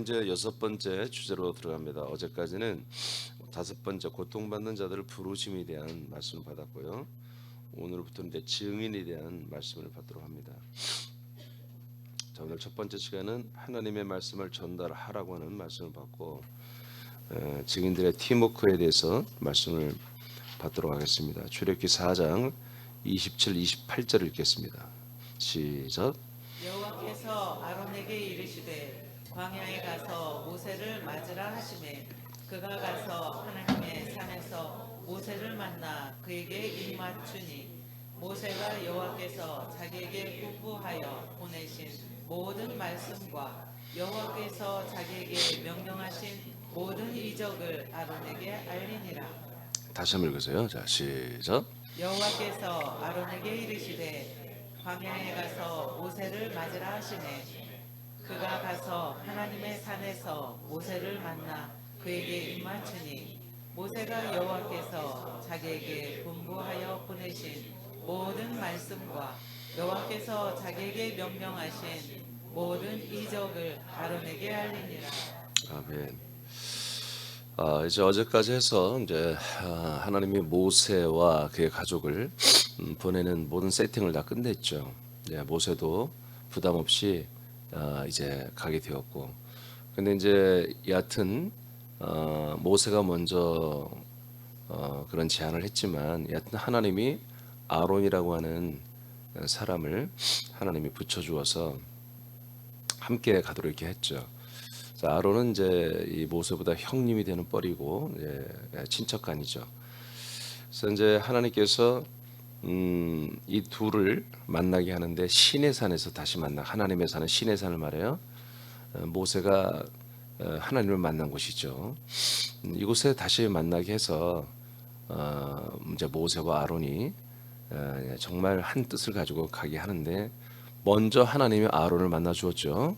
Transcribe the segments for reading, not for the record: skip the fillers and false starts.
이제 여섯 번째 주제로 들어갑니다. 어제까지는 다섯 번째 고통받는 자들을 부르심에 대한 말씀을 받았고요. 오늘부터는 이제 증인에 대한 말씀을 받도록 합니다. 자, 오늘 첫 번째 시간은 하나님의 말씀을 전달하라고 하는 말씀을 받고 증인들의 팀워크에 대해서 말씀을 받도록 하겠습니다. 출애굽기 4장 27, 28절을 읽겠습니다. 시작. 여호와께서 아론에게 이르시되 광야에 가서 모세를 맞으라 하시매 그가 가서 하나님의 산에서 모세를 만나 그에게 입맞추니 모세가 여호와께서 자기에게 분부하여 보내신 모든 말씀과 여호와께서 자기에게 명령하신 모든 이적을 아론에게 알리니라. 다시 한번 읽으세요. 자, 시작. 여호와께서 아론에게 이르시되 광야에 가서 모세를 맞으라 하시매 그가 가서 하나님의 산에서 모세를 만나 그에게 입맞추니 모세가 여호와께서 자기에게 분부하여 보내신 모든 말씀과 여호와께서 자기에게 명령하신 모든 이적을 아론에게 알리니라. 아멘. 이제 어제까지 해서 이제 하나님이 모세와 그의 가족을 보내는 모든 세팅을 다 끝냈죠. 모세도 부담 없이 이제 가게 되었고, 근데 이제 여하튼 모세가 먼저 그런 제안을 했지만 여하튼 하나님이 아론이라고 하는 사람을 하나님이 붙여주어서 함께 가도록 이렇게 했죠. 자, 아론은 이제 이 모세보다 형님이 되는 뻘이고 친척간이죠. 그래서 이제 하나님께서 이 둘을 만나게 하는데 시내산에서 다시 만나, 하나님의 산은 시내산을 말해요. 모세가 하나님을 만난 곳이죠. 이곳에 다시 만나게 해서 이제 모세와 아론이 정말 한 뜻을 가지고 가게 하는데 먼저 하나님이 아론을 만나 주었죠.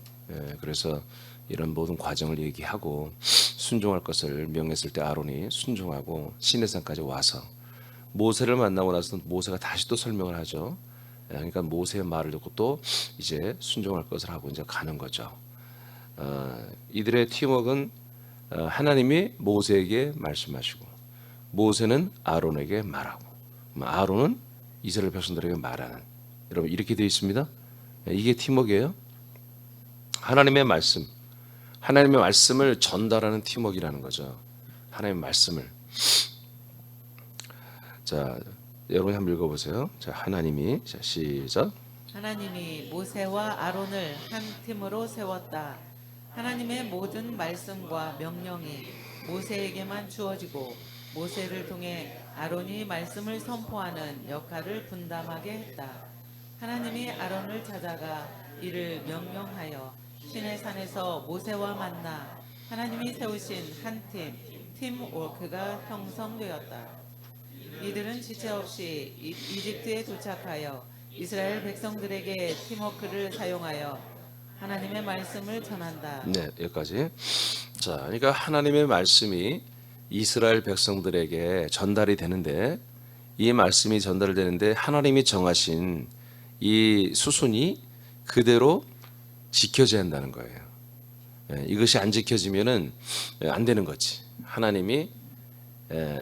그래서 이런 모든 과정을 얘기하고 순종할 것을 명했을 때 아론이 순종하고 시내산까지 와서 모세를 만나고 나서 모세가 다시 또 설명을 하죠. 그러니까 모세의 말을 듣고 또 이제 순종할 것을 하고 이제 가는 거죠. 이들의 팀워크는 하나님이 모세에게 말씀하시고 모세는 아론에게 말하고 아론은 이스라엘 백성들에게 말하는, 여러분 이렇게 되어 있습니다. 이게 팀워크예요. 하나님의 말씀을 전달하는 팀워크라는 거죠. 하나님의 말씀을. 자, 여러분이 한번 읽어보세요. 자, 하나님이, 자, 시작. 하나님이 모세와 아론을 한 팀으로 세웠다. 하나님의 모든 말씀과 명령이 모세에게만 주어지고 모세를 통해 아론이 말씀을 선포하는 역할을 분담하게 했다. 하나님이 아론을 찾아가 이를 명령하여 시내산에서 모세와 만나 하나님이 세우신 한 팀워크가 형성되었다. 이들은 지체 없이 이집트에 도착하여 이스라엘 백성들에게 팀워크를 사용하여 하나님의 말씀을 전한다. 네, 여기까지. 자, 그러니까 하나님의 말씀이 이스라엘 백성들에게 전달이 되는데, 이 말씀이 전달되는데 하나님이 정하신 이 수순이 그대로 지켜져야 한다는 거예요. 이것이 안 지켜지면은 안 되는 거지. 하나님이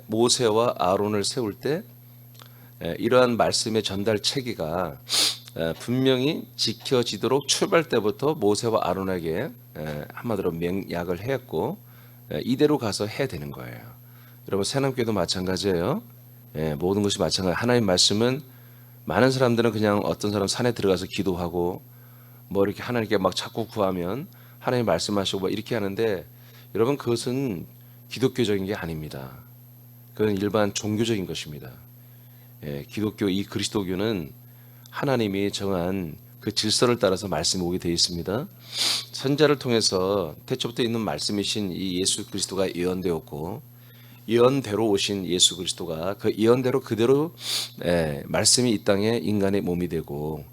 모세와 아론을 세울 때 이러한 말씀의 전달 체계가 분명히 지켜지도록 출발 때부터 모세와 아론에게 한마디로 명약을 했고 이대로 가서 해야 되는 거예요. 여러분 새남교도 마찬가지예요. 모든 것이 마찬가지. 하나님 말씀은 많은 사람들은 그냥 어떤 사람 산에 들어가서 기도하고 뭐 이렇게 하나님께 막 자꾸 구하면 하나님 말씀하시고 뭐 이렇게 하는데, 여러분 그것은 기독교적인 게 아닙니다. 그건 일반 종교적인 것입니다. 기독교, 이 그리스도교는 하나님이 정한 그 질서를 따라서 말씀이 오게 되어 있습니다. 선자를 통해서 태초부터 있는 말씀이신 이 예수 그리스도가 예언되었고, 예언대로 오신 예수 그리스도가 그 예언대로 그대로 말씀이 이 땅에 인간의 몸이 되고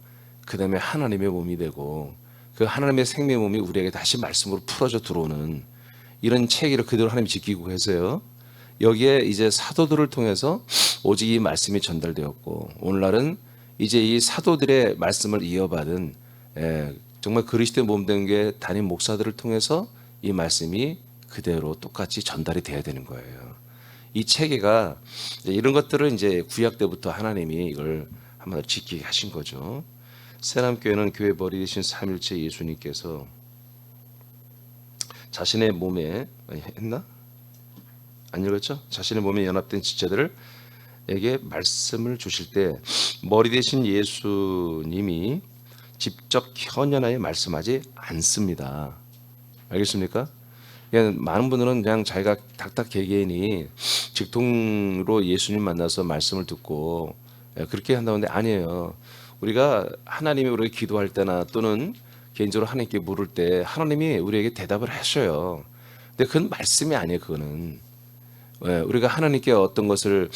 그 다음에 하나님의 몸이 되고 그 하나님의 생명의 몸이 우리에게 다시 말씀으로 풀어져 들어오는 이런 체계를 그대로 하나님이 지키고 계세요. 여기에 이제 사도들을 통해서 오직 이 말씀이 전달되었고, 오늘날은 이제 이 사도들의 말씀을 이어받은 정말 그리스도의 몸된 게 담임 목사들을 통해서 이 말씀이 그대로 똑같이 전달이 돼야 되는 거예요. 이 체계가 이런 것들을 이제 구약 때부터 하나님이 이걸 한번 지키게 하신 거죠. 새남교회는 교회 머리 되신 삼일체 예수님께서 자신의 몸에 했나? 안 읽었죠? 자신의 몸에 연합된 지체들에게 말씀을 주실 때 머리 되신 예수님이 직접 현연하게 말씀하지 않습니다. 알겠습니까? 그냥 많은 분들은 그냥 자기가 닥닥 개개인이 직통으로 예수님 만나서 말씀을 듣고 그렇게 한다는데 아니에요. 우리가 하나님이 우리가 기도할 때나 또는 개인적으로 하나님께 물을 때 하나님이 우리에게 대답을 하셔요. 근데 그건 말씀이 아니에요. 그거는 우리가 하나님께 어떤 것을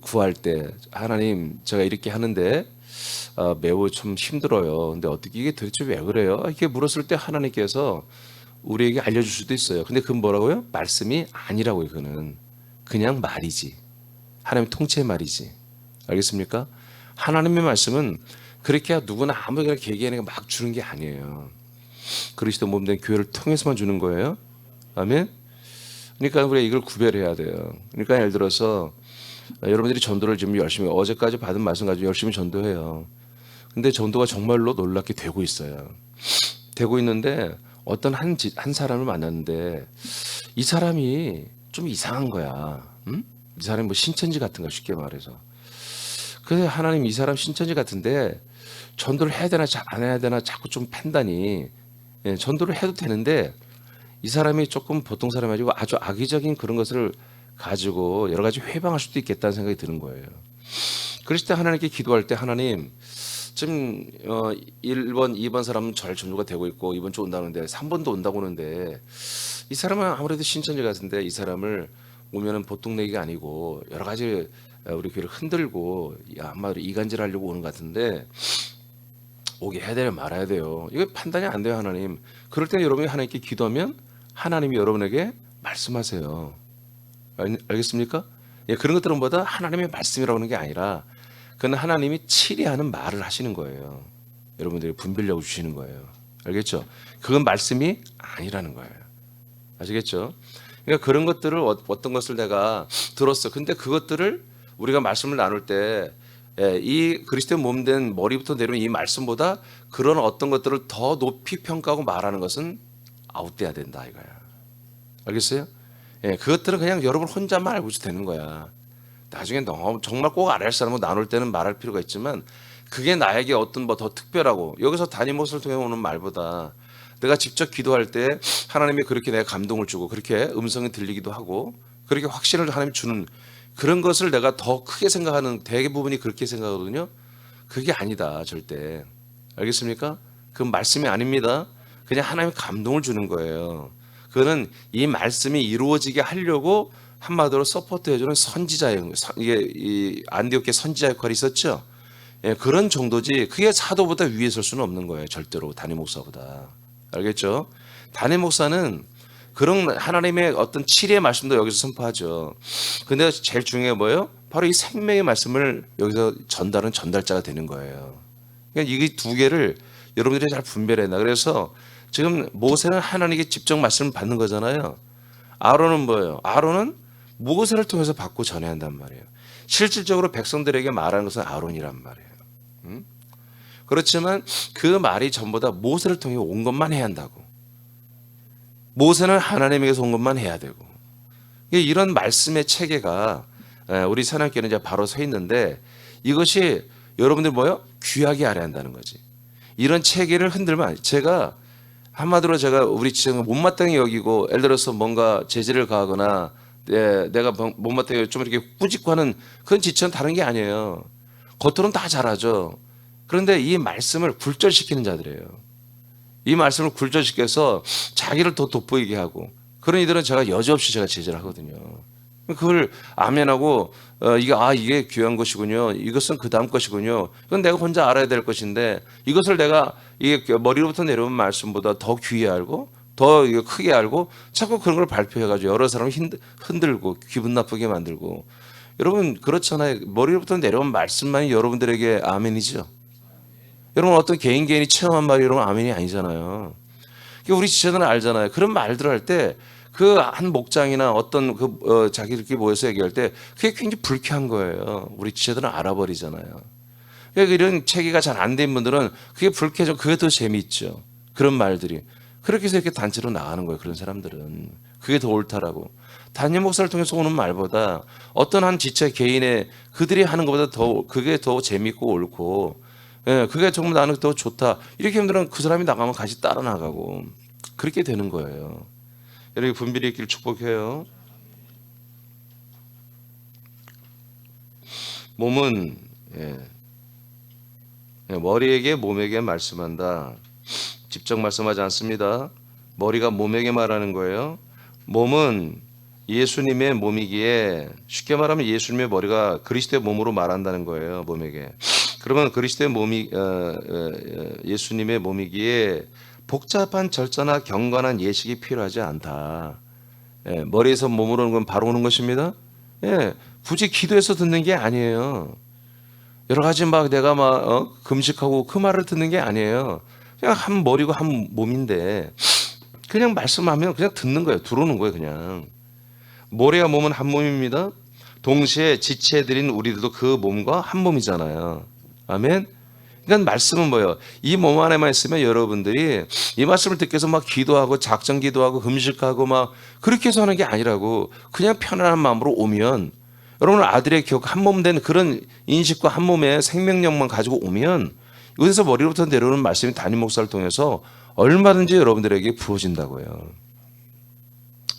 구할 때 하나님 제가 이렇게 하는데 매우 좀 힘들어요. 근데 어떻게 이게 도대체 왜 그래요? 이렇게 물었을 때 하나님께서 우리에게 알려줄 수도 있어요. 근데 그건 뭐라고요? 말씀이 아니라고요. 그거는 그냥 말이지. 하나님의 통째의 말이지. 알겠습니까? 하나님의 말씀은 그렇게 누구나 아무나 개개인에게 막 주는 게 아니에요. 그리스도 몸된 교회를 통해서만 주는 거예요. 아멘. 그러니까 우리가 이걸 구별해야 돼요. 그러니까 예를 들어서 여러분들이 전도를 지금 열심히 어제까지 받은 말씀 가지고 열심히 전도해요. 근데 전도가 정말로 놀랍게 되고 있어요. 되고 있는데 어떤 한 사람을 만났는데 이 사람이 좀 이상한 거야. 응? 이 사람이 뭐 신천지 같은 거 쉽게 말해서. 그래서 하나님 이 사람 신천지 같은데 전도를 해야 되나 안 해야 되나 자꾸 좀 판단이 전도를 해도 되는데 이 사람이 조금 보통 사람이 가지고 아주 악의적인 그런 것을 가지고 여러 가지 회방할 수도 있겠다는 생각이 드는 거예요. 그랬을 때 하나님께 기도할 때 하나님 지금 1번, 2번 사람은 잘 전도가 되고 있고 이번 주 온다는데 3번도 온다고 하는데 이 사람은 아무래도 신천지 같은데 이 사람을 오면은 보통 내기가 아니고 여러 가지 우리 교회를 흔들고 한마디로 이간질하려고 오는 것 같은데 오게 해야 되냐 말아야 돼요. 이거 판단이 안 돼요. 하나님. 그럴 때 여러분이 하나님께 기도하면 하나님이 여러분에게 말씀하세요. 알겠습니까? 그런 것들은 뭐다 하나님의 말씀이라고 하는 게 아니라 그건 하나님이 치리하는 말을 하시는 거예요. 여러분들이 분별력을 주시는 거예요. 알겠죠? 그건 말씀이 아니라는 거예요. 아시겠죠? 그러니까 그런 것들을 어떤 것을 내가 들었어. 근데 그것들을 우리가 말씀을 나눌 때 이 그리스도의 몸된 머리부터 내려오는 이 말씀보다 그런 어떤 것들을 더 높이 평가하고 말하는 것은 아웃돼야 된다 이거야. 알겠어요? 그것들은 그냥 여러분 혼자만 알고 있어도 되는 거야. 나중에 너무 정말 꼭 알아야 할 사람은 나눌 때는 말할 필요가 있지만 그게 나에게 어떤 뭐 더 특별하고 여기서 담임 목사를 통해 오는 말보다 내가 직접 기도할 때 하나님이 그렇게 내가 감동을 주고 그렇게 음성이 들리기도 하고 그렇게 확신을 하나님이 주는 그런 것을 내가 더 크게 생각하는 대부분이 그렇게 생각하거든요. 그게 아니다 절대. 알겠습니까? 그건 말씀이 아닙니다. 그냥 하나님의 감동을 주는 거예요. 그거는 이 말씀이 이루어지게 하려고 한마디로 서포트해주는 선지자의 이게 이 안디옥의 선지자 역할이 있었죠. 그런 정도지 그게 사도보다 위에 설 수는 없는 거예요. 절대로 담임 목사보다. 알겠죠? 담임 목사는 그런 하나님의 어떤 치리의 말씀도 여기서 선포하죠. 근데 제일 중요한 뭐예요? 바로 이 생명의 말씀을 여기서 전달은 전달자가 되는 거예요. 그러니까 이 두 개를 여러분들이 잘 분별해야. 그래서 지금 모세는 하나님께 직접 말씀을 받는 거잖아요. 아론은 뭐예요? 아론은 모세를 통해서 받고 전해야 한단 말이에요. 실질적으로 백성들에게 말하는 것은 아론이란 말이에요. 그렇지만 그 말이 전부 다 모세를 통해 온 것만 해야 한다고. 모세는 하나님에게서 온 것만 해야 되고. 이런 말씀의 체계가 우리 사랑교회는 이제 바로 서 있는데 이것이 여러분들 뭐예요? 귀하게 알아야 한다는 거지. 이런 체계를 흔들면 안 돼. 제가 한마디로 제가 우리 지금 못마땅히 여기고 예를 들어서 뭔가 제지를 가하거나 내가 못마땅히 좀 이렇게 꾸짖고 하는 그런 지체는 다른 게 아니에요. 겉으로는 다 잘하죠. 그런데 이 말씀을 굴절시키는 자들이에요. 이 말씀을 굴절시켜서 자기를 더 돋보이게 하고 그런 이들은 제가 여지없이 제가 제재를 하거든요. 그걸 아멘하고 이게 귀한 것이군요. 이것은 그 다음 것이군요. 이건 내가 혼자 알아야 될 것인데 이것을 내가 이게 머리로부터 내려온 말씀보다 더 귀히 알고 더 크게 알고 자꾸 그런 걸 발표해가지고 여러 사람을 흔들고 기분 나쁘게 만들고 여러분 그렇잖아요. 머리로부터 내려온 말씀만이 여러분들에게 아멘이죠. 여러분 어떤 개인이 체험한 말이 여러분 아멘이 아니잖아요. 그러니까 우리 지체들은 알잖아요. 그런 말들을 할 때 그 한 목장이나 어떤 자기들끼리 모여서 얘기할 때 그게 굉장히 불쾌한 거예요. 우리 지체들은 알아버리잖아요. 그러니까 이런 체계가 잘 안 된 분들은 그게 불쾌하죠. 그게 더 재미있죠. 그런 말들이. 그렇게 해서 이렇게 단체로 나가는 거예요. 그런 사람들은. 그게 더 옳다라고. 단임 목사를 통해서 오는 말보다 어떤 한 지체 개인의 그들이 하는 것보다 더 그게 더 재밌고 옳고, 예, 그게 정말 나는 더 좋다. 이렇게 하면 그 사람이 나가면 같이 따라 나가고 그렇게 되는 거예요. 여러분 분별이 있기를 축복해요. 몸은 머리에게 몸에게 말씀한다. 직접 말씀하지 않습니다. 머리가 몸에게 말하는 거예요. 몸은 예수님의 몸이기에 쉽게 말하면 예수님의 머리가 그리스도의 몸으로 말한다는 거예요. 몸에게. 그러면 그리스도의 몸이 예수님의 몸이기에 복잡한 절차나 경건한 예식이 필요하지 않다. 머리에서 몸으로 오는 건 바로 오는 것입니다. 굳이 기도해서 듣는 게 아니에요. 여러 가지 막 내가 막 금식하고 그 말을 듣는 게 아니에요. 그냥 한 머리고 한 몸인데 그냥 말씀하면 그냥 듣는 거예요. 들어오는 거예요. 그냥. 머리와 몸은 한 몸입니다. 동시에 지체들인 우리들도 그 몸과 한 몸이잖아요. 아멘. 그러니까 말씀은 뭐예요? 이 몸 안에만 있으면 여러분들이 이 말씀을 듣기 위해서 막 기도하고 작정 기도하고 금식하고 막 그렇게 해서 하는 게 아니라고 그냥 편안한 마음으로 오면 여러분 아들의 격 한 몸 된 그런 인식과 한 몸의 생명력만 가지고 오면 여기서 머리로부터 내려오는 말씀이 담임 목사를 통해서 얼마든지 여러분들에게 부어진다고요.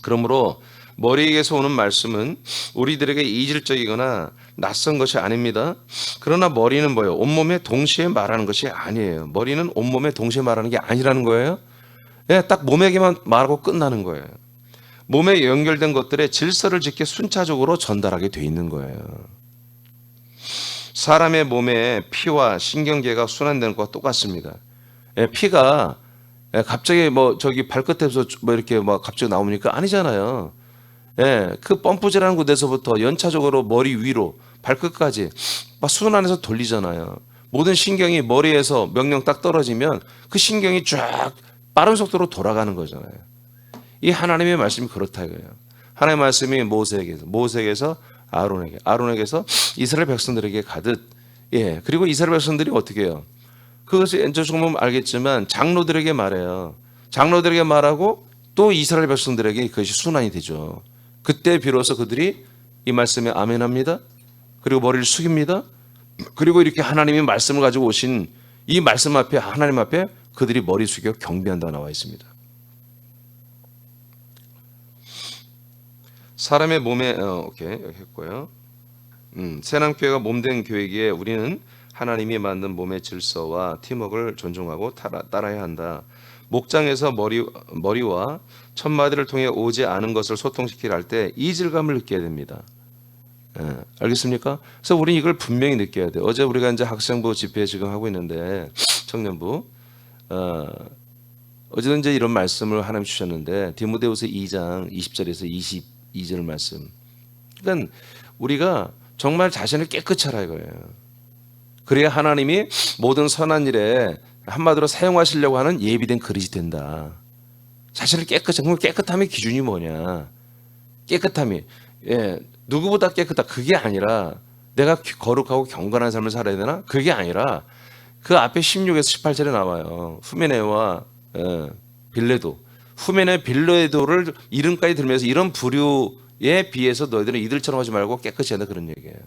그러므로 머리에게서 오는 말씀은 우리들에게 이질적이거나 낯선 것이 아닙니다. 그러나 머리는 뭐예요? 온몸에 동시에 말하는 것이 아니에요. 머리는 온몸에 동시에 말하는 게 아니라는 거예요. 딱 몸에게만 말하고 끝나는 거예요. 몸에 연결된 것들의 질서를 지켜 순차적으로 전달하게 돼 있는 거예요. 사람의 몸에 피와 신경계가 순환되는 것과 똑같습니다. 피가 갑자기 뭐 저기 발끝에서 뭐 이렇게 막 갑자기 나오니까 아니잖아요. 그 펌프질하는 곳에서부터 연차적으로 머리 위로 발끝까지 막 순환해서 돌리잖아요. 모든 신경이 머리에서 명령 딱 떨어지면 그 신경이 쫙 빠른 속도로 돌아가는 거잖아요. 이 하나님의 말씀이 그렇다 이거예요. 하나님의 말씀이 모세에게서 아론에게서 이스라엘 백성들에게 가듯, 그리고 이스라엘 백성들이 어떻게 해요? 그것을 조금 알겠지만 장로들에게 말해요. 장로들에게 말하고 또 이스라엘 백성들에게 그것이 순환이 되죠. 그때 비로소 그들이 이 말씀에 아멘합니다. 그리고 머리를 숙입니다. 그리고 이렇게 하나님의 말씀을 가지고 오신 이 말씀 앞에 하나님 앞에 그들이 머리 숙여 경배한다 나와 있습니다. 사람의 몸에 오케이 여기 했고요. 새남교회가 몸된 교회기에 우리는 하나님이 만든 몸의 질서와 팀워크를 존중하고 따라야 한다. 목장에서 머리와 천마디를 통해 오지 않은 것을 소통시키려 할 때 이질감을 느껴야 됩니다. 알겠습니까? 그래서 우리는 이걸 분명히 느껴야 돼요. 어제 우리가 이제 학생부 집회 지금 하고 있는데 청년부 어제도 이제 이런 말씀을 하나님 주셨는데 디모데후서 2장 20절에서 22절 말씀. 그러니까 우리가 정말 자신을 깨끗이 하라 이거예요. 그래야 하나님이 모든 선한 일에 한마디로 사용하시려고 하는 예비된 그릇이 된다. 자신을 깨끗이. 그럼 깨끗함의 기준이 뭐냐? 깨끗함이 누구보다 깨끗하다. 그게 아니라 내가 거룩하고 경건한 삶을 살아야 되나? 그게 아니라 그 앞에 16에서 18절에 나와요. 후메네와 빌레도. 후메네 빌레도를 이름까지 들으면서 이런 부류에 비해서 너희들은 이들처럼 하지 말고 깨끗이 한다 그런 얘기예요.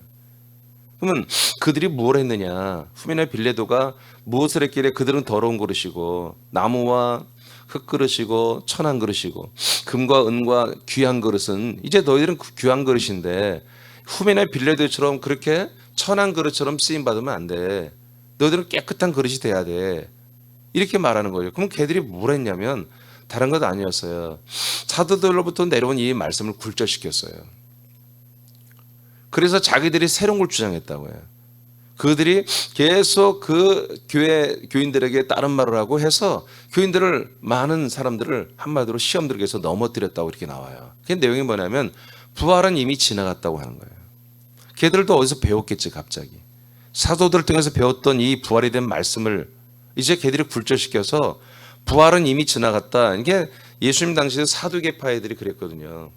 그러면 그들이 뭘 했느냐? 후메네 빌레도가 무엇을 했길래 그들은 더러운 그릇이고 나무와 흙 그릇이고 천한 그릇이고 금과 은과 귀한 그릇은 이제 너희들은 귀한 그릇인데 후메네 빌레도처럼 그렇게 천한 그릇처럼 쓰임 받으면 안 돼. 너희들은 깨끗한 그릇이 돼야 돼. 이렇게 말하는 거예요. 그럼 걔들이 뭘 했냐면 다른 것 아니었어요. 사도들로부터 내려온 이 말씀을 굴절시켰어요. 그래서 자기들이 새로운 걸 주장했다고 해요. 그들이 계속 그 교인들에게 다른 말을 하고 해서 교인들을 많은 사람들을 한마디로 시험 들게 해서 넘어뜨렸다고 이렇게 나와요. 그 내용이 뭐냐면 부활은 이미 지나갔다고 하는 거예요. 걔들도 어디서 배웠겠지 갑자기. 사도들을 통해서 배웠던 이 부활이 된 말씀을 이제 걔들이 굴절시켜서 부활은 이미 지나갔다. 이게 예수님 당시에 사두개파애들이 그랬거든요.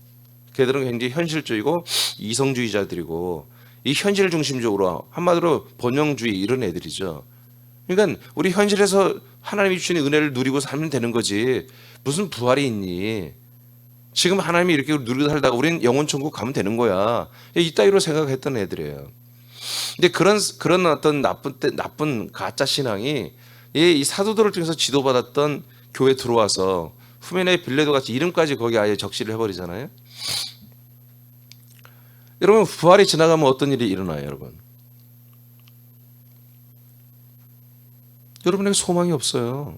걔들은 굉장히 현실적이고 이성주의자들이고 이 현실 중심적으로 한마디로 번영주의 이런 애들이죠. 그러니까 우리 현실에서 하나님이 주시는 은혜를 누리고 살면 되는 거지. 무슨 부활이 있니? 지금 하나님이 이렇게 누리고 살다가 우리는 영원 천국 가면 되는 거야. 이따위로 생각했던 애들이에요. 근데 그런 어떤 나쁜 가짜 신앙이 이 사도들을 통해서 지도받았던 교회 들어와서 후메네 빌레도 같이 이름까지 거기 아예 적시를 해버리잖아요. 여러분 부활이 지나가면 어떤 일이 일어나요, 여러분? 여러분에게 소망이 없어요.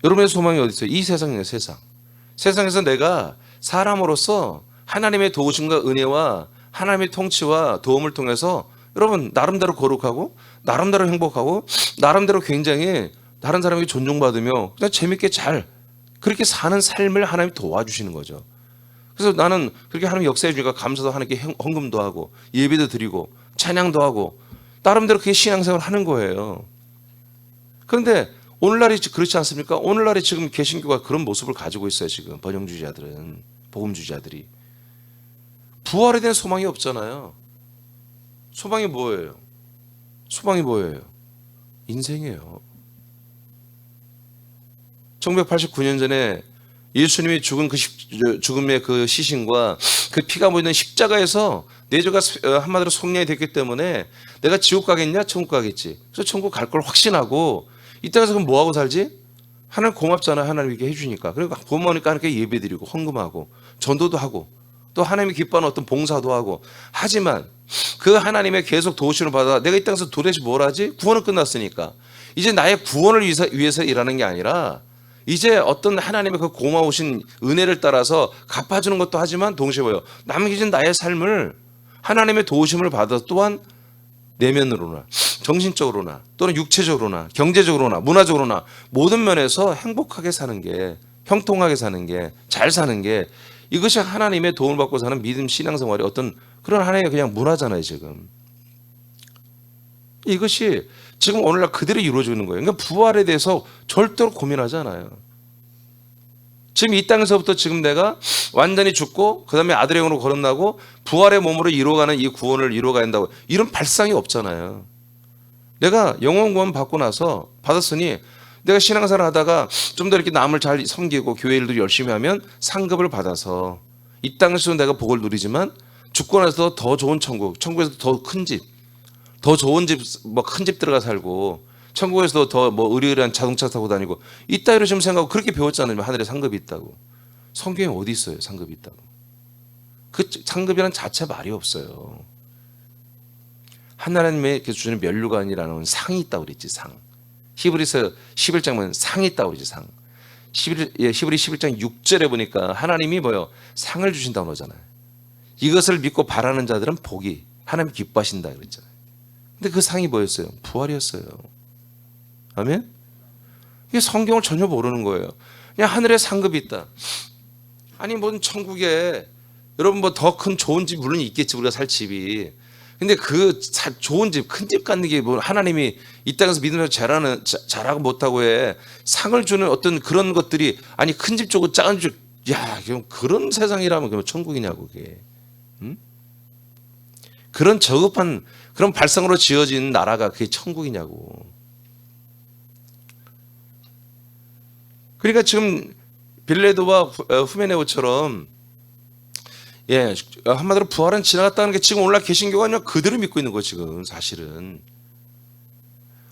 여러분의 소망이 어디 있어요? 이 세상이에요, 세상. 세상에서 내가 사람으로서 하나님의 도우심과 은혜와 하나님의 통치와 도움을 통해서 여러분 나름대로 거룩하고 나름대로 행복하고 나름대로 굉장히 다른 사람에게 존중받으며 그냥 재밌게 잘 그렇게 사는 삶을 하나님이 도와주시는 거죠. 그래서 나는 그렇게 하나님 역사해 주니까 감사도 하나님께 헌금도 하고 예배도 드리고 찬양도 하고 나름대로 그게 신앙생활을 하는 거예요. 그런데 오늘날이 그렇지 않습니까? 오늘날에 지금 개신교가 그런 모습을 가지고 있어요. 지금 번영주의자들은, 복음주의자들이. 부활에 대한 소망이 없잖아요. 소망이 뭐예요? 소망이 뭐예요? 인생이에요. 1989년 전에 예수님이 죽은 죽음의 그 시신과 그 피가 묻는 십자가에서 내 죄가 한마디로 속량이 됐기 때문에 내가 지옥 가겠냐? 천국 가겠지. 그래서 천국 갈 걸 확신하고 이 땅에서 그럼 뭐하고 살지? 하나님 고맙잖아요. 하나님 이렇게 해주니까. 그러니까 고마우니까 하나님께 예배드리고 헌금하고 전도도 하고 또 하나님이 기뻐하는 어떤 봉사도 하고 하지만 그 하나님의 계속 도우심을 받아 내가 이 땅에서 도대체 뭘 하지? 구원은 끝났으니까 이제 나의 구원을 위해서 일하는 게 아니라 이제 어떤 하나님의 그 고마우신 은혜를 따라서 갚아주는 것도 하지만 동시에 뭐예요? 남겨진 나의 삶을 하나님의 도우심을 받아 또한 내면으로나 정신적으로나 또는 육체적으로나 경제적으로나 문화적으로나 모든 면에서 행복하게 사는 게 형통하게 사는 게 잘 사는 게 이것이 하나님의 도움을 받고 사는 믿음 신앙생활의 어떤 그런 하나의 그냥 문화잖아요. 지금 이것이 지금 오늘날 그대로 이루어지는 거예요. 그러니까 부활에 대해서 절대로 고민하지 않아요. 지금 이 땅에서부터 지금 내가 완전히 죽고 그 다음에 아들의 영으로 거듭나고 부활의 몸으로 이루어가는 이 구원을 이루어가야 한다고 이런 발상이 없잖아요. 내가 영원 구원 받고 나서 받았으니 내가 신앙생활 하다가 좀 더 이렇게 남을 잘 섬기고 교회 일도 열심히 하면 상급을 받아서 이 땅에서도 내가 복을 누리지만 죽고 나서 더 좋은 천국, 천국에서 더 큰 집, 더 좋은 집, 뭐 큰 집 들어가 살고 천국에서도 더 뭐 의리의리한 자동차 타고 다니고 이따위로 지금 생각하고 그렇게 배웠잖아요. 하늘에 상급이 있다고. 성경에 어디 있어요? 상급이 있다고. 그 상급이라는 자체 말이 없어요. 하나님의 주시는 면류관이라는 상이 있다고 그랬지. 상. 히브리서 11장 보면 상이 있다고 그러지. 상. 히브리 11장 6절에 보니까 하나님이 뭐요? 상을 주신다고 그러잖아요. 이것을 믿고 바라는 자들은 복이 하나님 기뻐하신다 그랬잖아요. 근데 그 상이 뭐였어요? 부활이었어요. 아멘? 이게 성경을 전혀 모르는 거예요. 그냥 하늘에 상급이 있다. 아니 뭔 천국에 여러분 뭐 더 큰 좋은 집 물론 있겠지 우리가 살 집이. 근데 그 좋은 집, 큰 집 갖는 게 뭐 하나님이 이 땅에서 믿으면서 잘하고 못하고 해 상을 주는 어떤 그런 것들이 아니 큰 집 주고 작은 집, 야 그런 세상이라면 그럼 천국이냐고 그게. 응? 그런 저급한 그런 발상으로 지어진 나라가 그게 천국이냐고. 그러니까 지금 빌레도와 후메네오처럼 예, 한마디로 부활은 지나갔다는 게 지금 오늘날 개신교가 그냥 그대로 믿고 있는 거 지금 사실은.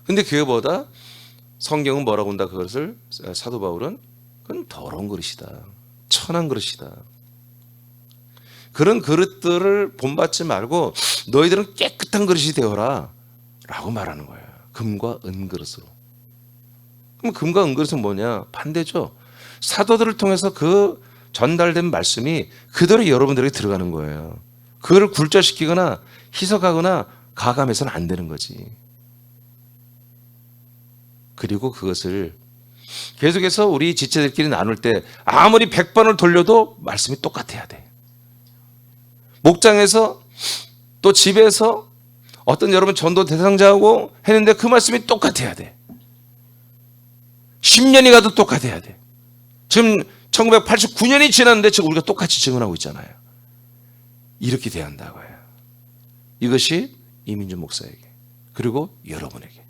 근데 그거보다 성경은 뭐라고 한다 그것을 사도 바울은 그건 더러운 그릇이다. 천한 그릇이다. 그런 그릇들을 본받지 말고 너희들은 깨끗한 그릇이 되어라 라고 말하는 거야. 금과 은그릇으로. 그럼 금과 은그릇은 뭐냐? 반대죠. 사도들을 통해서 그 전달된 말씀이 그대로 여러분들에게 들어가는 거예요. 그거를 굴절시키거나 희석하거나 가감해서는 안 되는 거지. 그리고 그것을 계속해서 우리 지체들끼리 나눌 때 아무리 100번을 돌려도 말씀이 똑같아야 돼. 목장에서 또 집에서 어떤 여러분 전도 대상자하고 했는데 그 말씀이 똑같아야 돼. 10년이 가도 똑같아야 돼. 지금 1989년이 지났는데 지금 우리가 똑같이 증언하고 있잖아요. 이렇게 돼야 한다고요. 이것이 이민준 목사에게, 그리고 여러분에게,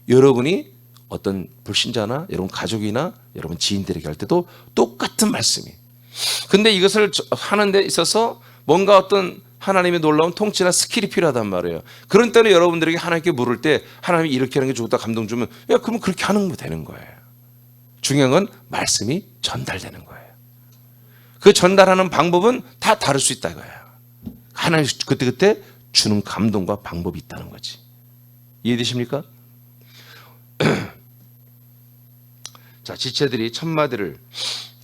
여러분이 어떤 불신자나 여러분 가족이나 여러분 지인들에게 할 때도 똑같은 말씀이. 근데 이것을 하는 데 있어서 뭔가 어떤 하나님의 놀라운 통치나 스킬이 필요하단 말이에요. 그런 때는 여러분들에게 하나님께 물을 때 하나님이 이렇게 하는 게 좋다 감동 주면 그러면 그렇게 하는 거 되는 거예요. 중요한 건 말씀이 전달되는 거예요. 그 전달하는 방법은 다 다를 수 있다 이거예요. 하나님 그때그때 주는 감동과 방법이 있다는 거지. 이해되십니까? 자, 지체들이 첫마디를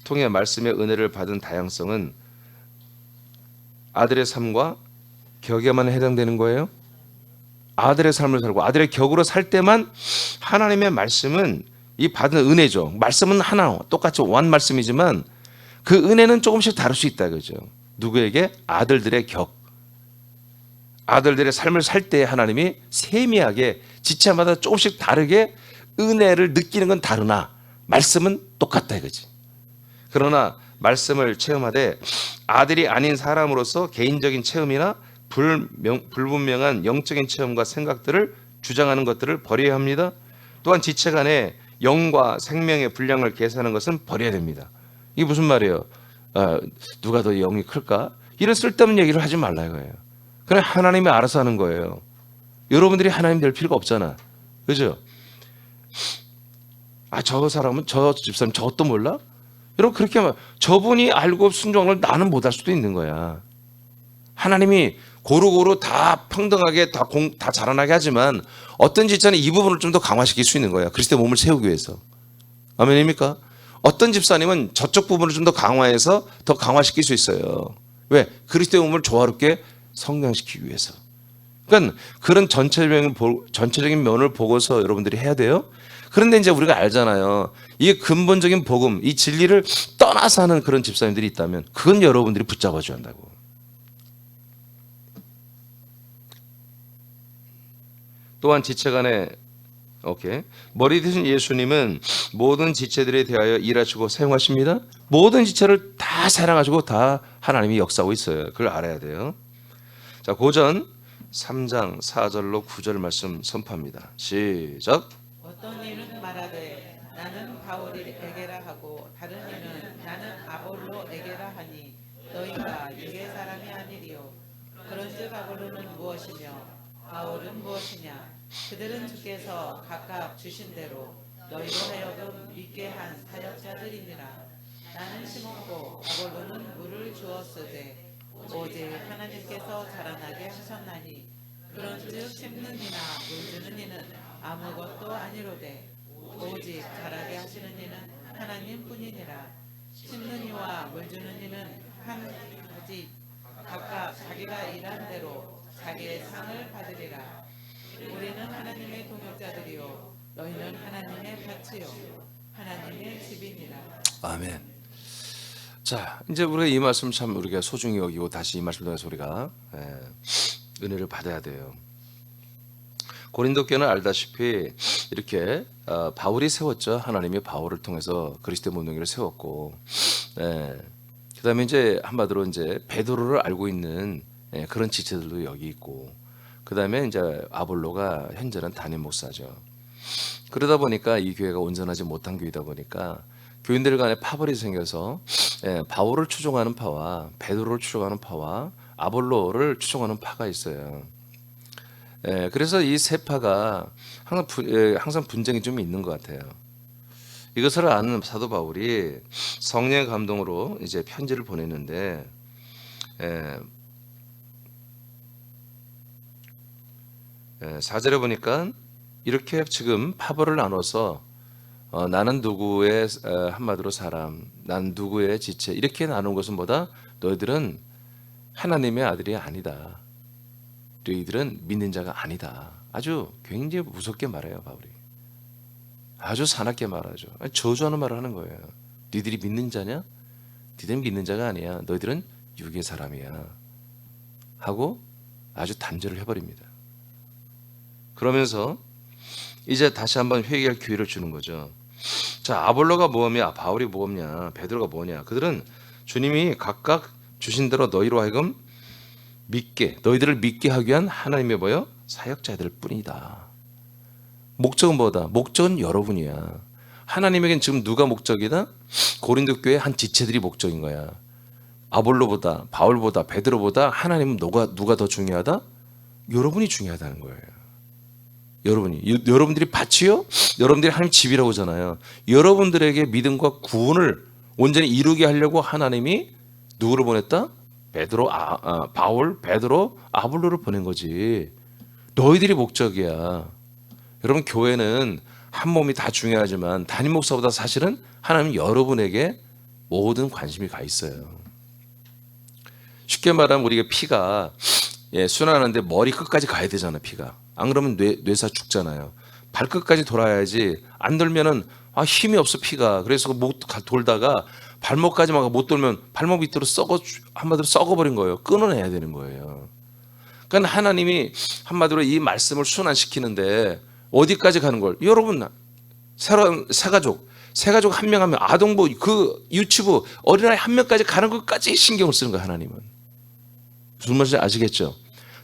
통해 말씀의 은혜를 받은 다양성은 아들의 삶과 격에만 해당되는 거예요. 아들의 삶을 살고 아들의 격으로 살 때만 하나님의 말씀은 이 받은 은혜죠. 말씀은 하나 똑같이 원 말씀이지만 그 은혜는 조금씩 다를 수 있다 그죠. 누구에게? 아들들의 격, 아들들의 삶을 살 때 하나님이 세미하게 지체마다 조금씩 다르게 은혜를 느끼는 건 다르나 말씀은 똑같다 이거지. 그러나 말씀을 체험하되 아들이 아닌 사람으로서 개인적인 체험이나 불분명한 영적인 체험과 생각들을 주장하는 것들을 버려야 합니다. 또한 지체 간에 영과 생명의 분량을 계산하는 것은 버려야 됩니다. 이게 무슨 말이에요? 누가 더 영이 클까? 이런 쓸데없는 얘기를 하지 말라 이거예요. 그냥 하나님이 알아서 하는 거예요. 여러분들이 하나님 될 필요가 없잖아. 그죠? 저 사람은 저 집사람 저것도 몰라? 여러분 그렇게 하면 저분이 알고 순종을 나는 못할 수도 있는 거야. 하나님이 고루고루 다 평등하게 다 자라나게 하지만 어떤 집사는 이 부분을 좀 더 강화시킬 수 있는 거야. 그리스도의 몸을 세우기 위해서. 아멘입니까? 어떤 집사님은 저쪽 부분을 좀 더 강화해서 더 강화시킬 수 있어요. 왜? 그리스도의 몸을 조화롭게 성장시키기 위해서. 그러니까 그런 전체적인 면을 보고서 여러분들이 해야 돼요. 그런데 이제 우리가 알잖아요. 이게 근본적인 복음, 이 진리를 떠나서 하는 그런 집사님들이 있다면 그건 여러분들이 붙잡아줘야 한다고. 또한 지체 간에 머리 대신 예수님은 모든 지체들에 대하여 일하시고 사용하십니다. 모든 지체를 다 사랑하시고 다 하나님이 역사하고 있어요. 그걸 알아야 돼요. 자, 고전 3장 4절로 9절 말씀 선포합니다. 시작. 어떤 이는 말하되 나는 바울에게라 하고 다른 이는 나는 아볼로에게라 하니 너희가 유대 사람이 아니리요. 그런즉 아볼로는 무엇이며 바울은 무엇이냐? 그들은 주께서 각각 주신 대로 너희로 하여금 믿게 한 사역자들이니라. 나는 심었고 아볼로는 물을 주었으되 오직 하나님께서 자라나게 하셨나니 그런즉 심는 이나 물 주는 이는 아무것도 아니로되 오직 자라게 하시는 이는 하나님뿐이니라. 심는 이와 물 주는 이는 한 가지 각각 자기가 일한 대로 자기의 상을 받으리라. 우리는 하나님의 동역자들이요 너희는 하나님의 밭이요 하나님의 집이니라. 아멘. 자, 이제 우리가 이 말씀 참 우리가 소중히 여기고 다시 이 말씀 통해서 우리가 은혜를 받아야 돼요. 고린도 교회는 알다시피 이렇게 바울이 세웠죠. 하나님이 바울을 통해서 그리스도의 문둥이를 세웠고, 그다음에 이제 한마디로 이제 베드로를 알고 있는 그런 지체들도 여기 있고, 그다음에 이제 아볼로가 현재는 담임 목사죠. 그러다 보니까 이 교회가 온전하지 못한 교회다 보니까 교인들 간에 파벌이 생겨서 바울을 추종하는 파와 베드로를 추종하는 파와 아볼로를 추종하는 파가 있어요. 그래서 이 세 파가 항상 분쟁이 좀 있는 것 같아요. 이것을 아는 사도 바울이 성령의 감동으로 이제 편지를 보냈는데 4절에 보니까 이렇게 지금 파벌을 나눠서 나는 누구의 한마디로 사람, 난 누구의 지체 이렇게 나눈 것은 뭐다? 너희들은 하나님의 아들이 아니다. 너희들은 믿는 자가 아니다. 아주 굉장히 무섭게 말해요, 바울이. 아주 사납게 말하죠. 저주하는 말을 하는 거예요. 너희들이 믿는 자냐? 너희들은 믿는 자가 아니야. 너희들은 육의 사람이야. 하고 아주 단절을 해버립니다. 그러면서 이제 다시 한번 회개할 기회를 주는 거죠. 자, 아볼로가 뭐냐, 바울이 뭐냐, 베드로가 뭐냐. 그들은 주님이 각각 주신 대로 너희로 하여금 너희들을 믿게 하기 위한 하나님의 뭐요? 사역자들 뿐이다. 목적은 뭐다? 목적은 여러분이야. 하나님에겐 지금 누가 목적이다? 고린도 교회 한 지체들이 목적인 거야. 아볼로보다, 바울보다, 베드로보다 하나님은 누가 더 중요하다? 여러분이 중요하다는 거예요. 여러분들이 밭이요? 여러분들이 하나님 집이라고 하잖아요. 여러분들에게 믿음과 구원을 온전히 이루게 하려고 하나님이 누구를 보냈다? 바울, 베드로, 아볼로를 보낸 거지. 너희들이 목적이야. 여러분, 교회는 한 몸이 다 중요하지만 담임 목사보다 사실은 하나님은 여러분에게 모든 관심이 가 있어요. 쉽게 말하면 우리가 피가 순환하는데 머리 끝까지 가야 되잖아. 피가 안 그러면 뇌사 죽잖아요. 발끝까지 돌아야지. 안 돌면은 힘이 없어 피가. 그래서 못 돌다가 발목까지만 못 돌면 발목 밑으로 한마디로 썩어버린 거예요. 끊어내야 되는 거예요. 그러니까 하나님이 한마디로 이 말씀을 순환시키는데 어디까지 가는 걸? 여러분 새가족 한 명 한 명, 아동부, 그 유치부, 어린아이 한 명까지 가는 것까지 신경을 쓰는 거야. 하나님은. 무슨 말인지 아시겠죠?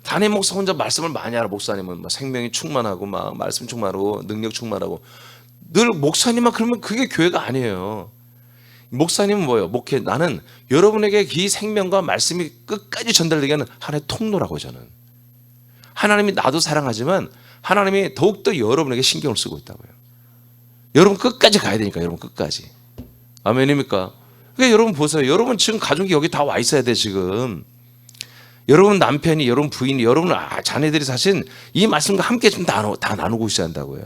담임 목사 혼자 말씀을 많이 알아. 목사님은 막 생명이 충만하고 막 말씀 충만하고 능력 충만하고 늘 목사님만 그러면 그게 교회가 아니에요. 목사님은 뭐예요? 목회. 나는 여러분에게 이 생명과 말씀이 끝까지 전달되게 하는 하나의 통로라고. 저는 하나님이 나도 사랑하지만 하나님이 더욱더 여러분에게 신경을 쓰고 있다고요. 여러분 끝까지 가야 되니까. 여러분 끝까지. 아멘입니까? 그러니까 여러분 보세요. 여러분 지금 가족이 여기 다 와 있어야 돼. 지금 여러분 남편이, 여러분 부인이, 여러분 자녀들이 사실 이 말씀과 함께 좀 다 나누고 있어야 한다고요.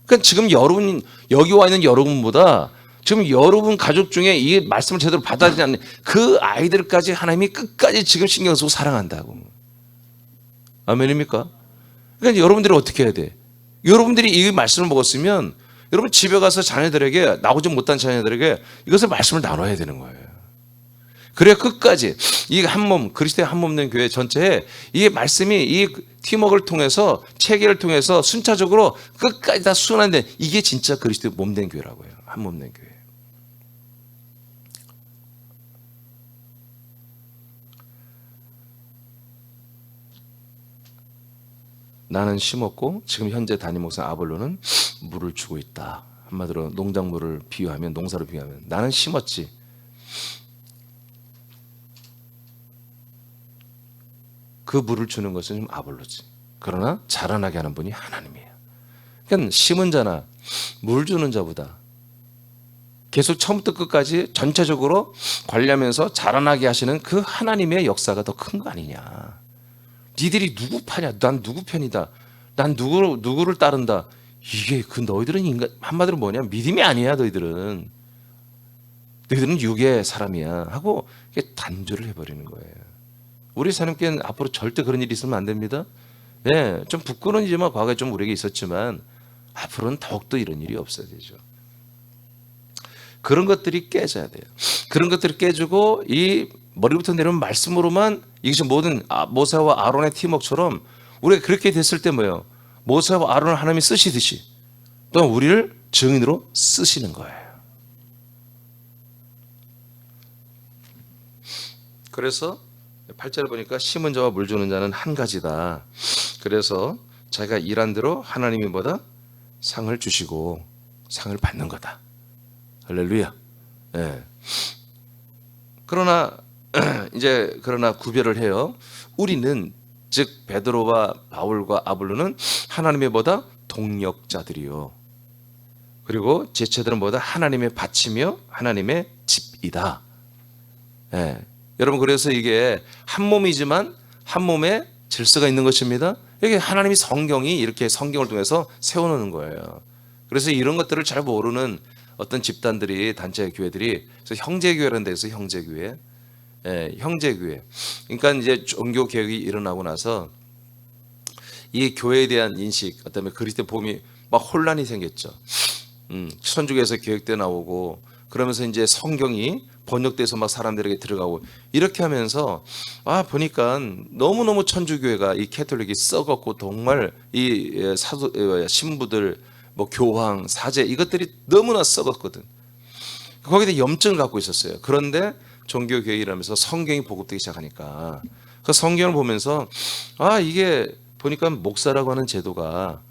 그러니까 지금 여러분 여기 와 있는 여러분보다 지금 여러분 가족 중에 이 말씀을 제대로 받아들이지 않는 그 아이들까지 하나님이 끝까지 지금 신경 쓰고 사랑한다고. 아멘입니까? 그러니까 여러분들이 어떻게 해야 돼? 여러분들이 이 말씀을 먹었으면 여러분 집에 가서 자녀들에게, 나오지 못한 자녀들에게 이것을 말씀을 나눠야 되는 거예요. 그래야 끝까지 이 한 몸, 그리스도의 한 몸 된 교회 전체에 이 말씀이 이 팀워크를 통해서 체계를 통해서 순차적으로 끝까지 다 순환된, 이게 진짜 그리스도의 몸 된 교회라고 해요. 한 몸 된 교회. 나는 심었고 지금 현재 담임 목사 아볼로는 물을 주고 있다. 한마디로 농작물을 비유하면, 농사를 비유하면 나는 심었지. 그 물을 주는 것은 좀 아볼로지. 그러나 자라나게 하는 분이 하나님이에요. 그러니까 심은 자나 물 주는 자보다 계속 처음부터 끝까지 전체적으로 관리하면서 자라나게 하시는 그 하나님의 역사가 더 큰 거 아니냐. 니들이 누구 파냐? 난 누구 편이다. 난 누구를 따른다. 이게 너희들은 인간, 한마디로 뭐냐? 믿음이 아니야. 너희들은 육의 사람이야 하고 이게 단죄를 해버리는 거예요. 우리 사람께는 앞으로 절대 그런 일이 있으면 안 됩니다. 예, 좀 부끄러운 일이지만 과거에 좀 우리에게 있었지만 앞으로는 더욱더 이런 일이 없어야 되죠. 그런 것들이 깨져야 돼요. 그런 것들이 깨지고 이 머리부터 내려오는 말씀으로만 이것이 모든 모세와 아론의 팀워크처럼 우리가 그렇게 됐을 때 뭐예요? 모세와 아론을 하나님이 쓰시듯이 또 우리를 증인으로 쓰시는 거예요. 그래서 8절을 보니까 심은 자와 물 주는 자는 한 가지다. 그래서 자기가 일한 대로 하나님이 뭐다? 상을 주시고 상을 받는 거다. 할렐루야. 예. 그러나 구별을 해요. 우리는 즉 베드로와 바울과 아볼로는 하나님의 뭐다? 동력자들이요. 그리고 지체들은 뭐다? 하나님의 밭이며 하나님의 집이다. 예. 여러분, 그래서 이게 한 몸이지만 한 몸에 질서가 있는 것입니다. 이게 하나님이 성경이 이렇게 성경을 통해서 세워놓는 거예요. 그래서 이런 것들을 잘 모르는 어떤 집단들이, 단체 교회들이, 그래서 형제교회라는 데서 형제교회, 형제교회. 그러니까 이제 종교 개혁이 일어나고 나서 이 교회에 대한 인식, 그다음에 그리스도의 복음이 막 혼란이 생겼죠. 천주교에서 개혁돼 나오고, 그러면서 이제 성경이 번역돼서 막 사람들에게 들어가고, 이렇게 하면서 보니까 너무너무 천주교회가, 이 캐톨릭이 썩었고, 정말 이 신부들 뭐 교황, 사제 이것들이 너무나 썩었거든. 거기에 염증을 갖고 있었어요. 그런데 종교개혁이라면서 성경이 보급되기 시작하니까 그 성경을 보면서 아 이게 보니까 목사라고 하는 제도가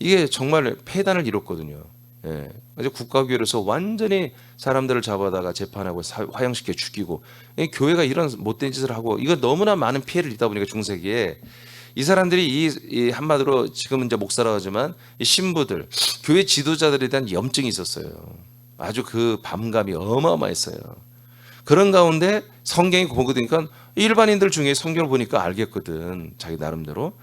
이게 정말 폐단을 이뤘거든요. 예. 이제 국가교회로서 완전히 사람들을 잡아다가 재판하고 화형시켜 죽이고 교회가 이런 못된 짓을 하고 이거 너무나 많은 피해를 입다 보니까 중세기에 이 사람들이 이 한마디로 지금은 이제 목사라고 하지만 이 신부들 교회 지도자들에 대한 염증이 있었어요. 아주 그 반감이 어마어마했어요. 그런 가운데 성경이 보니까 일반인들 중에 성경을 보니까 알겠거든. 자기 나름대로.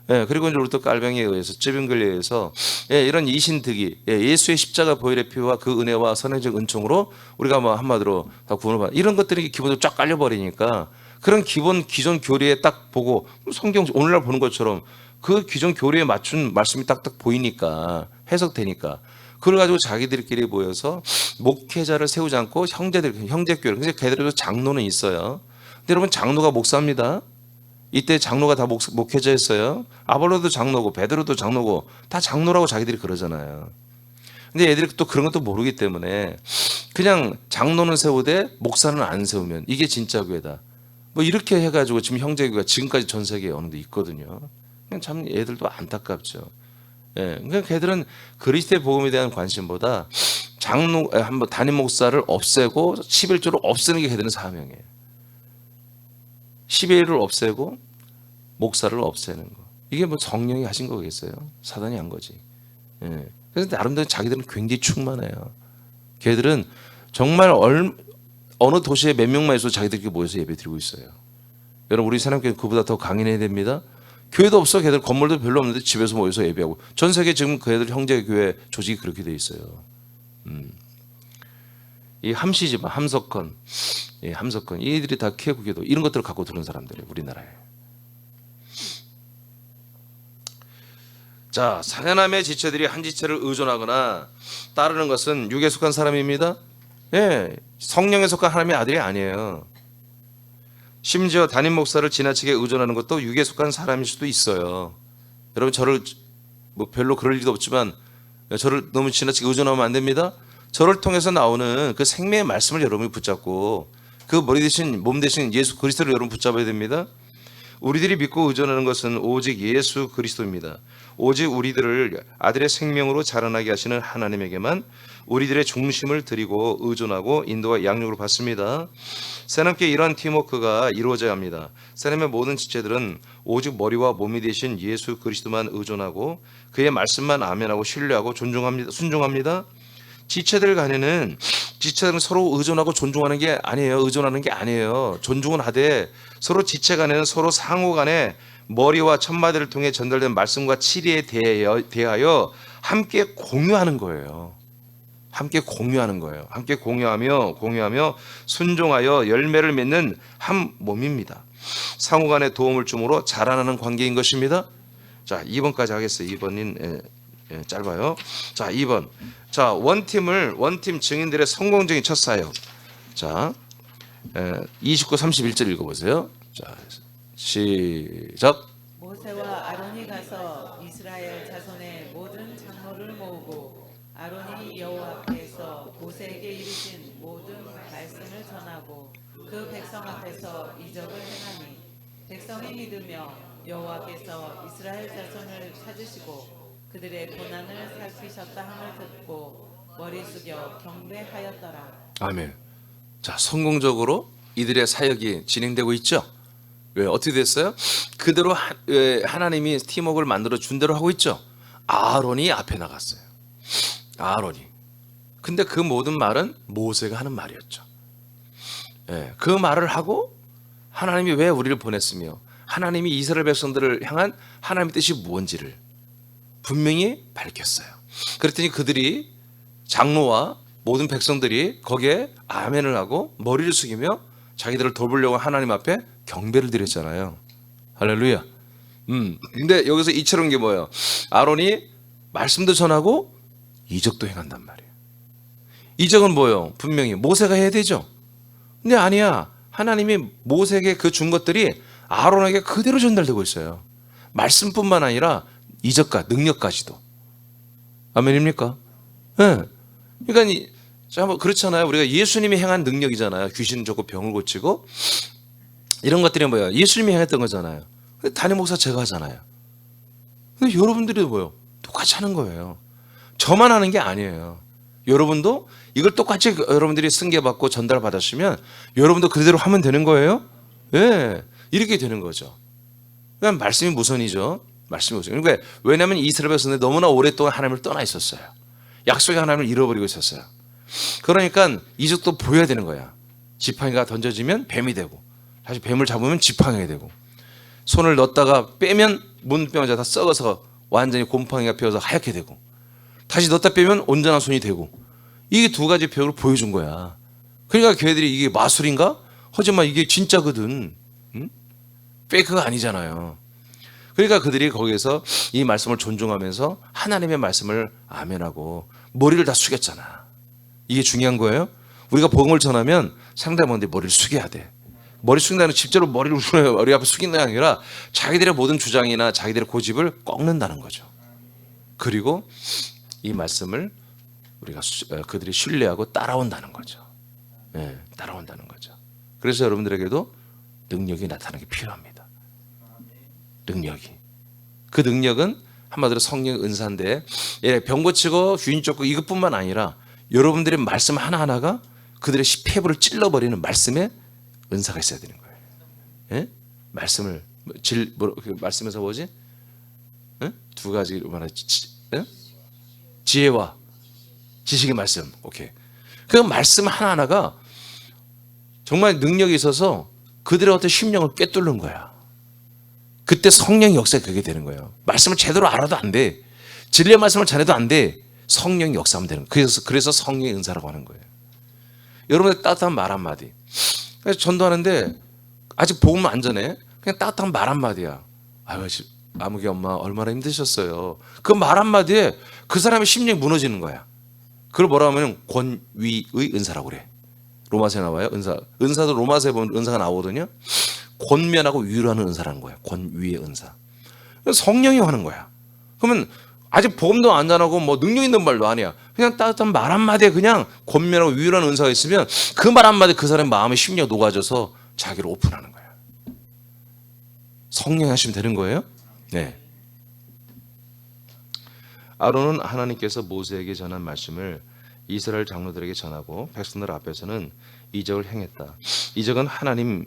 예, 그리고 이제 또 깔병에 의해서 쯔빙글에 의해서 이런 이신득이 예수의 십자가 보혈의 피와 그 은혜와 선행적 은총으로 우리가 뭐 한마디로 다 구원을 받 이런 것들이 기본적으로 쫙 깔려버리니까 그런 기존 교리에 딱 보고 성경 오늘날 보는 것처럼 그 기존 교리에 맞춘 말씀이 딱딱 보이니까 해석되니까 그걸 가지고 자기들끼리 모여서 목회자를 세우지 않고 형제교회 그래서 걔들도 장로는 있어요. 근데 여러분 장로가 목사입니다. 이때 장로가 다 목회자였어요. 아볼로도 장로고 베드로도 장로고 다 장로라고 자기들이 그러잖아요. 근데 애들이 또 그런 것도 모르기 때문에 그냥 장로는 세우되 목사는 안 세우면 이게 진짜 교회다. 뭐 이렇게 해가지고 지금 형제교회가 지금까지 전 세계에 어느 데 있거든요. 그냥 참 애들도 안타깝죠. 예, 그러니까 걔들은 그리스도의 복음에 대한 관심보다 한번 담임 목사를 없애고 11조를 없애는 게 걔들은 사명이에요. 11을 없애고 목사를 없애는 거. 이게 뭐 성령이 하신 거겠어요? 사단이 한 거지. 예. 그래서 나름대로 자기들은 굉장히 충만해요. 걔들은 정말 어느 도시에 몇 명만 있어도 자기들끼리 모여서 예배 드리고 있어요. 여러분 우리 사람교회 그보다 더 강인해야 됩니다. 교회도 없어. 걔들 건물도 별로 없는데 집에서 모여서 예배하고. 전 세계 지금 걔들 형제교회 조직이 그렇게 돼 있어요. 이 함시지만 함석헌, 함석헌 이들이 다 케구교도 이런 것들을 갖고 들은 사람들이에요. 우리나라에. 자, 사냥함의 지체들이 한 지체를 의존하거나 따르는 것은 육에 속한 사람입니다. 예, 성령에 속한 하나님의 아들이 아니에요. 심지어 담임 목사를 지나치게 의존하는 것도 육에 속한 사람일 수도 있어요. 여러분 저를 뭐 별로 그럴 일도 없지만 저를 너무 지나치게 의존하면 안 됩니다. 저를 통해서 나오는 그 생명의 말씀을 여러분이 붙잡고 그 머리 대신 몸 대신 예수 그리스도를 여러분 붙잡아야 됩니다. 우리들이 믿고 의존하는 것은 오직 예수 그리스도입니다. 오직 우리들을 아들의 생명으로 자라나게 하시는 하나님에게만 우리들의 중심을 드리고 의존하고 인도와 양육을 받습니다. 새남께 이러한 팀워크가 이루어져야 합니다. 새남의 모든 지체들은 오직 머리와 몸이 되신 예수 그리스도만 의존하고 그의 말씀만 아멘하고 신뢰하고 순종합니다. 지체들 간에는 지체들은 서로 의존하고 존중하는 게 아니에요. 의존하는 게 아니에요. 존중은 하되 서로 지체 간에는 서로 상호 간에 머리와 첫마디를 통해 전달된 말씀과 치리에 대하여 함께 공유하는 거예요. 함께 공유하는 거예요. 함께 공유하며 순종하여 열매를 맺는 한 몸입니다. 상호 간에 도움을 주므로 자라나는 관계인 것입니다. 자, 2번까지 하겠어요. 2번인 짧아요. 자, 2번. 자, 원팀 증인들의 성공적인 첫 사역. 자, 29, 31절 읽어보세요. 자, 시작. 모세와 아론이 가서 이스라엘 자손의 모든 장로를 모으고 아론이 여호와 앞에서 모세에게 이르신 모든 말씀을 전하고 그 백성 앞에서 이적을 행하니 백성이 믿으며 여호와께서 이스라엘 자손을 찾으시고 그들의 고난을 살피셨다 함을 듣고 머리 숙여 경배하였더라. 아멘. 자, 성공적으로 이들의 사역이 진행되고 있죠. 왜 어떻게 됐어요? 그대로 하나님이 팀워크를 만들어 준 대로 하고 있죠. 아론이 앞에 나갔어요. 아론이. 근데 그 모든 말은 모세가 하는 말이었죠. 예, 그 말을 하고 하나님이 왜 우리를 보냈으며 하나님이 이스라엘 백성들을 향한 하나님의 뜻이 무엇인지를 분명히 밝혔어요. 그랬더니 그들이 장로와 모든 백성들이 거기에 아멘을 하고 머리를 숙이며 자기들을 돌보려고 하나님 앞에 경배를 드렸잖아요. 할렐루야. 근데 여기서 이처럼 게 뭐예요? 아론이 말씀도 전하고 이적도 행한단 말이에요. 이적은 뭐예요? 분명히 모세가 해야 되죠. 근데 아니야. 하나님이 모세에게 그 준 것들이 아론에게 그대로 전달되고 있어요. 말씀뿐만 아니라 이적과 능력까지도. 아멘입니까? 예. 그러니까 자, 뭐 그렇잖아요. 우리가 예수님이 행한 능력이잖아요. 귀신 쫓고 병을 고치고 이런 것들이 뭐예요? 예수님이 행했던 거잖아요. 근데 담임 목사 제가 하잖아요. 근데 여러분들이 뭐예요? 똑같이 하는 거예요. 저만 하는 게 아니에요. 여러분도 이걸 똑같이 여러분들이 승계받고 전달받았으면 여러분도 그대로 하면 되는 거예요. 예, 이렇게 되는 거죠. 그러니까 말씀이 무선이죠. 말씀이 무선. 그러니까 왜냐하면 이스라엘 백성들이 너무나 오랫동안 하나님을 떠나 있었어요. 약속의 하나님을 잃어버리고 있었어요. 그러니까 이적도 보여야 되는 거야. 지팡이가 던져지면 뱀이 되고, 다시 뱀을 잡으면 지팡이가 되고, 손을 넣었다가 빼면 문병자 다 썩어서 완전히 곰팡이가 피어서 하얗게 되고, 다시 넣었다 빼면 온전한 손이 되고, 이게 두 가지 표현을 보여준 거야. 그러니까 걔들이 이게 마술인가? 하지만 이게 진짜거든. 응? 페이크가 아니잖아요. 그러니까 그들이 거기에서 이 말씀을 존중하면서 하나님의 말씀을 아멘하고 머리를 다 숙였잖아. 이게 중요한 거예요. 우리가 복음을 전하면 상대방한테 머리를 숙여야 돼. 머리 숙인다는 실제로 머리를 머리 앞에 숙인다는 게 아니라 자기들의 모든 주장이나 자기들의 고집을 꺾는다는 거죠. 그리고 이 말씀을 우리가 그들이 신뢰하고 따라온다는 거죠. 네, 따라온다는 거죠. 그래서 여러분들에게도 능력이 나타나는 게 필요합니다. 능력이. 그 능력은 한마디로 성령의 은사인데, 병 고치고 주인 쫓고 이것뿐만 아니라 여러분들의 말씀 하나하나가 그들의 폐부를 찔러버리는 말씀의 은사가 있어야 되는 거예요. 예? 말씀을 말씀에서 뭐지? 예? 두 가지로 말하지. 예? 지혜와 지식의 말씀. 오케이. 그 말씀 하나하나가 정말 능력이 있어서 그들의 어떤 심령을 꿰뚫는 거야. 그때 성령의 역사가 그게 되는 거예요. 말씀을 제대로 알아도 안 돼. 진리의 말씀을 전해도 안 돼. 성령이 역사하면 되는 거예요. 그래서 성령의 은사라고 하는 거예요. 여러분의 따뜻한 말 한마디. 그래서 전도하는데 아직 복음 안 전해. 그냥 따뜻한 말 한마디야. 아유, 아무개 엄마 얼마나 힘드셨어요. 그 말 한마디에 그 사람의 심령이 무너지는 거야. 그걸 뭐라 하면 권위의 은사라고 그래. 로마서에 나와요. 은사도 로마서에 보면 은사가 나오거든요. 권면하고 위로하는 은사라는 거야. 권위의 은사. 성령이 하는 거야. 그러면 아직 복음도 안 전하고 뭐 능력 있는 말도 아니야. 그냥 따뜻한 말 한마디에 그냥 권면하고 위로하는 은사가 있으면 그 말 한마디에 그 사람의 마음의 심령이 녹아져서 자기를 오픈하는 거야. 성령이 하시면 되는 거예요. 네. 아론은 하나님께서 모세에게 전한 말씀을 이스라엘 장로들에게 전하고 백성들 앞에서는 이적을 행했다. 이적은 하나님이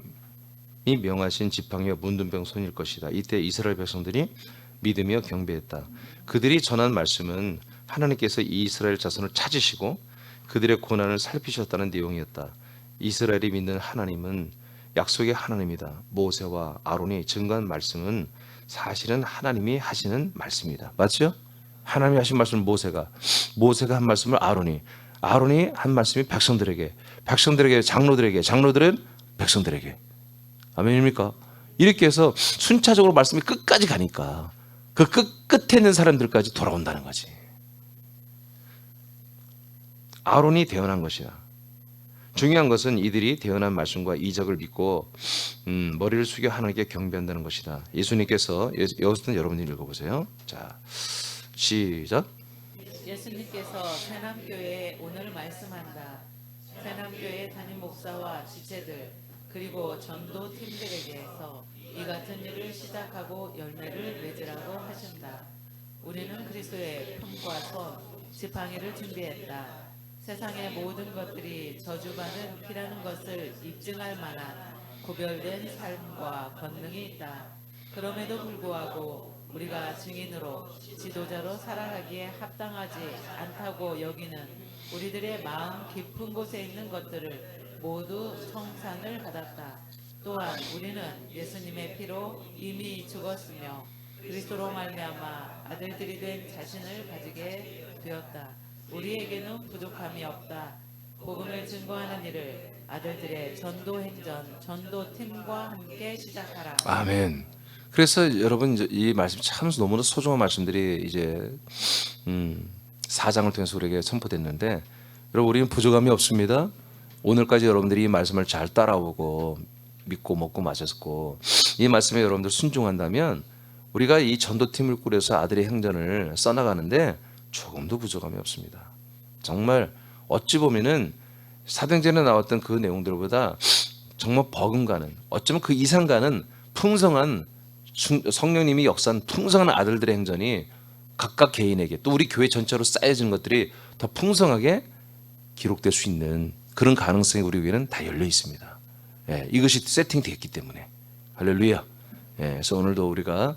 명하신 지팡이와 문둥병 손일 것이다. 이때 이스라엘 백성들이 믿으며 경배했다. 그들이 전한 말씀은 하나님께서 이스라엘 자손을 찾으시고 그들의 고난을 살피셨다는 내용이었다. 이스라엘이 믿는 하나님은 약속의 하나님이다. 모세와 아론이 증거한 말씀은 사실은 하나님이 하시는 말씀이다. 맞죠? 하나님이 하신 말씀을 모세가 한 말씀을 아론이 한 말씀이 백성들에게 장로들에게, 장로들은 백성들에게. 아멘입니까? 이렇게 해서 순차적으로 말씀이 끝까지 가니까 그 끝에 있는 사람들까지 돌아온다는 거지. 아론이 대언한 것이다. 중요한 것은 이들이 대언한 말씀과 이적을 믿고 머리를 숙여 하나님께 경배한다는 것이다. 예수님께서 여기서는 여러분들이 읽어보세요. 자, 시작. 예수님께서 새남교회에 오늘 말씀한다. 새남교회 담임 목사와 지체들 그리고 전도 팀들에게서 이 같은 일을 시작하고 열매를 맺으라고 하신다. 우리는 그리스도의 품과 손, 지팡이를 준비했다. 세상의 모든 것들이 저주받은 피라는 것을 입증할 만한 구별된 삶과 권능이 있다. 그럼에도 불구하고 우리가 증인으로 지도자로 살아가기에 합당하지 않다고 여기는 우리들의 마음 깊은 곳에 있는 것들을 모두 청산을 받았다. 또한 우리는 예수님의 피로 이미 죽었으며 그리스도로 말미암아 아들들이 된 자신을 가지게 되었다. 우리에게는 부족함이 없다. 복음을 증거하는 일을 아들들의 전도행전, 전도팀과 함께 시작하라. 아멘. 그래서 여러분 이제 이 말씀 참 너무나 소중한 말씀들이 이제 4장을 통해서 우리에게 선포됐는데, 여러분 우리는 부족함이 없습니다. 오늘까지 여러분들이 이 말씀을 잘 따라오고 믿고 먹고 마셨고 이 말씀에 여러분들 순종한다면 우리가 이 전도팀을 꾸려서 아들의 행전을 써나가는데 조금도 부족함이 없습니다. 정말 어찌 보면은 사도행전에 나왔던 그 내용들보다 정말 버금가는, 어쩌면 그 이상가는 풍성한 성령님이 역사한 풍성한 아들들의 행전이 각각 개인에게 또 우리 교회 전체로 쌓여진 것들이 더 풍성하게 기록될 수 있는 그런 가능성이 우리 위에는 다 열려 있습니다. 예, 이것이 세팅되었기 때문에 할렐루야. 예, 그래서 오늘도 우리가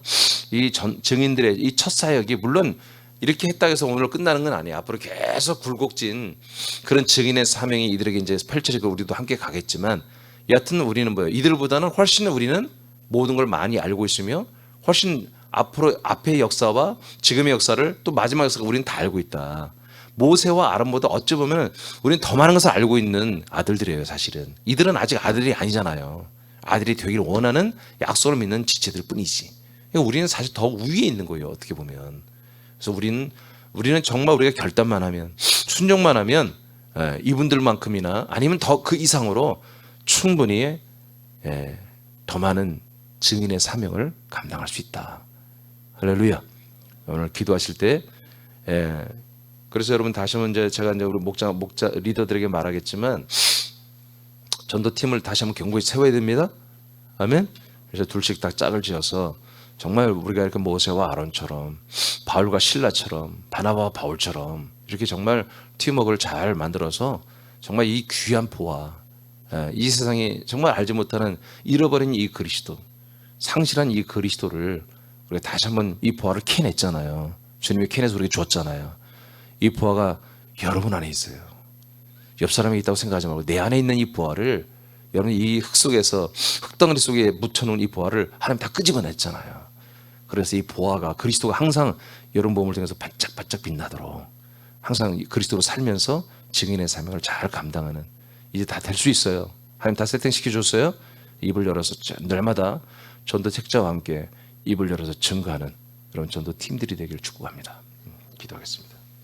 이 증인들의 이 첫 사역이 물론 이렇게 했다 해서 오늘 끝나는 건 아니에요. 앞으로 계속 굴곡진 그런 증인의 사명이 이들에게 이제 펼쳐지고 우리도 함께 가겠지만 여하튼 우리는 뭐예요? 이들보다는 훨씬 우리는 모든 걸 많이 알고 있으며 훨씬 앞으로 앞의 역사와 지금의 역사를 또 마지막 역사가 우리는 다 알고 있다. 모세와 아론보다 어찌 보면 우리는 더 많은 것을 알고 있는 아들들이에요. 사실은 이들은 아직 아들이 아니잖아요. 아들이 되기를 원하는 약속을 믿는 지체들 뿐이지. 그러니까 우리는 사실 더 위에 있는 거예요. 어떻게 보면. 그래서 우리는 정말 우리가 결단만 하면 순종만 하면 이분들만큼이나 아니면 더 그 이상으로 충분히 더 많은 증인의 사명을 감당할 수 있다. 할렐루야. 오늘 기도하실 때 그래서 여러분 다시 한번 제가 이제 우리 목자 리더들에게 말하겠지만 전도팀을 다시 한번 견고히 세워야 됩니다. 아멘. 그래서 둘씩 다 짝을 지어서 정말 우리가 이렇게 모세와 아론처럼 바울과 실라처럼 바나바와 바울처럼 이렇게 정말 팀워크를 잘 만들어서 정말 이 귀한 보화, 이 세상에 정말 알지 못하는 잃어버린 이 그리스도, 상실한 이 그리스도를 우리가 다시 한번 이 보화를 캐냈잖아요. 주님이 캐내서 우리에게 줬잖아요. 이 보화가 여러분 안에 있어요. 옆 사람이 있다고 생각하지 말고 내 안에 있는 이 보화를 여러분 이 흙 속에서 흙덩어리 속에 묻혀놓은 이 보화를 하나님 다 끄집어냈잖아요. 그래서 이 보화가 그리스도가 항상 여러분 몸을 통해서 반짝반짝 빛나도록 항상 그리스도로 살면서 증인의 사명을 잘 감당하는 이제 다 될 수 있어요. 하나님 다 세팅시켜 줬어요. 입을 열어서 날마다 전도 책자와 함께 입을 열어서 증거하는 그런 전도 팀들이 되기를 축복합니다. 기도하겠습니다.